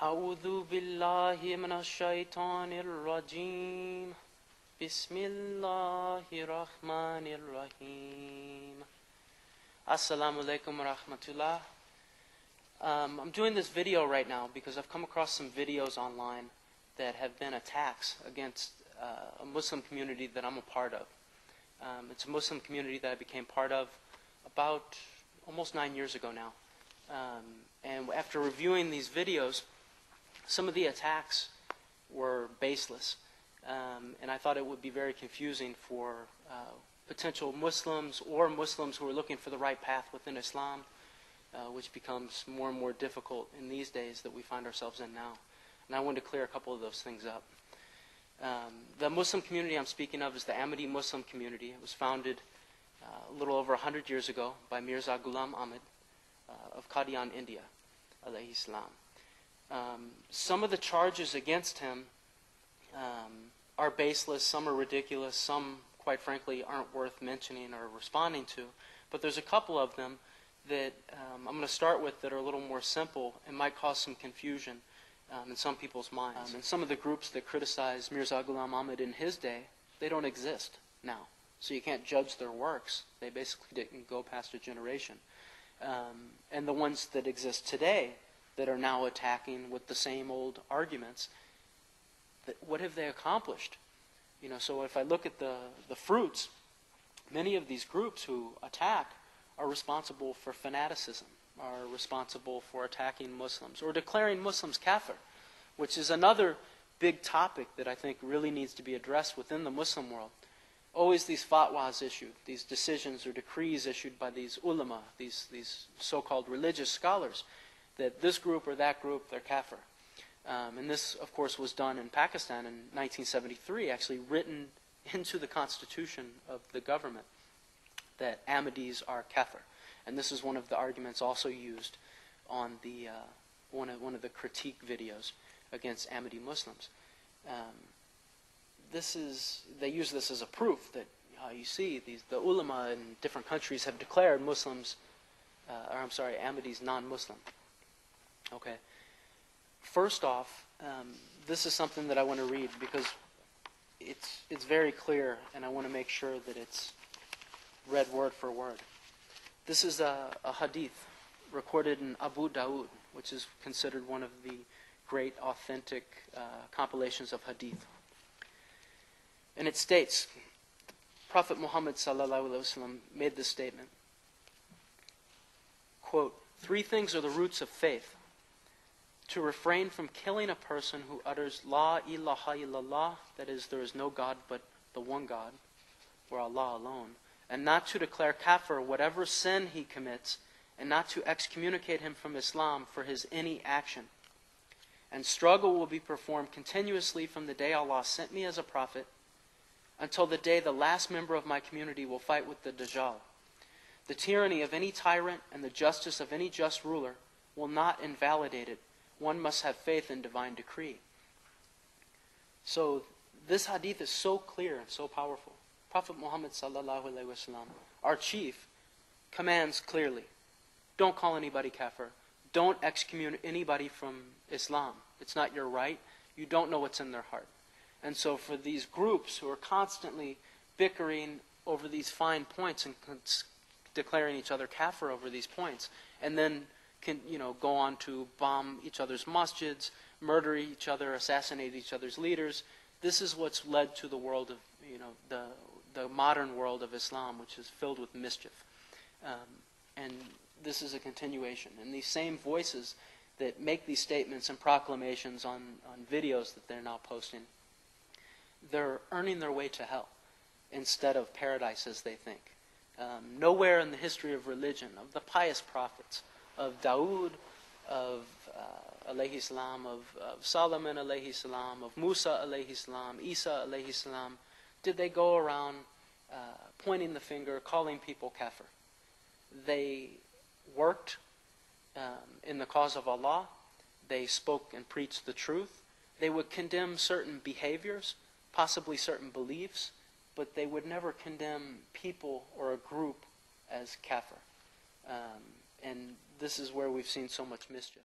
أعوذ بالله من الشيطان الرجيم بسم الله الرحمن الرحيم Assalamu alaikum wa rahmatullah. I'm doing this video right now because I've come across some videos online that have been attacks against a Muslim community that I'm a part of. It's a Muslim community that I became part of about almost 9 years ago now. And after reviewing these videos, some of the attacks were baseless. And I thought it would be very confusing for potential Muslims or Muslims who are looking for the right path within Islam, which becomes more and more difficult in these days that we find ourselves in now. And I wanted to clear a couple of those things up. The Muslim community I'm speaking of is the Ahmadi Muslim community. It was founded a little over 100 years ago by Mirza Ghulam Ahmad of Qadian, India, alayhi salam. Some of the charges against him are baseless, some are ridiculous, some, quite frankly, aren't worth mentioning or responding to. But there's a couple of them that I'm going to start with that are a little more simple and might cause some confusion in some people's minds. And some of the groups that criticize Mirza Ghulam Ahmad in his day, they don't exist now. So you can't judge their works. They basically didn't go past a generation. And the ones that exist today that are now attacking with the same old arguments, what have they accomplished? You know, so if I look at the fruits, many of these groups who attack are responsible for fanaticism, are responsible for attacking Muslims, or declaring Muslims kafir, which is another big topic that I think really needs to be addressed within the Muslim world. Always these fatwas issued, these decisions or decrees issued by these ulama, these so-called religious scholars, that this group or that group, they're kafir. And this, of course, was done in Pakistan in 1973, actually written into the constitution of the government that Ahmadis are kafir. And this is one of the arguments also used on the one of the critique videos against Ahmadi Muslims. They use this as a proof that you see the ulama in different countries have declared Muslims, Ahmadis non-Muslim. Okay. First off, this is something that I want to read because it's very clear, and I want to make sure that it's read word for word. This is a hadith recorded in Abu Dawood, which is considered one of the great authentic compilations of hadith. And it states, Prophet Muhammad sallallahu alaihi wasallam made this statement, quote, "3 things are the roots of faith: to refrain from killing a person who utters La ilaha illallah, that is, there is no God but the one God, or Allah alone, and not to declare kafir whatever sin he commits, and not to excommunicate him from Islam for his any action. And struggle will be performed continuously from the day Allah sent me as a prophet until the day the last member of my community will fight with the Dajjal. The tyranny of any tyrant and the justice of any just ruler will not invalidate it. One must have faith in divine decree." So this hadith is so clear and so powerful. Prophet Muhammad sallallahu alaihi wasallam, our chief, commands clearly, don't call anybody kafir. Don't excommunicate anybody from Islam. It's not your right. You don't know what's in their heart. And so for these groups who are constantly bickering over these fine points and declaring each other kafir over these points, and then can, go on to bomb each other's masjids, murder each other, assassinate each other's leaders. This is what's led to the world of, the modern world of Islam, which is filled with mischief. And this is a continuation. And these same voices that make these statements and proclamations on videos that they're now posting, they're earning their way to hell instead of paradise as they think. Nowhere in the history of religion, of the pious prophets, of Dawood, of alayhi salam, of Solomon alayhi salam, of Musa alayhi salam, Isa alayhi salam, did they go around pointing the finger, calling people kafir. They worked in the cause of Allah. They spoke and preached the truth. They would condemn certain behaviors, possibly certain beliefs, but they would never condemn people or a group as kafir. And this is where we've seen so much mischief.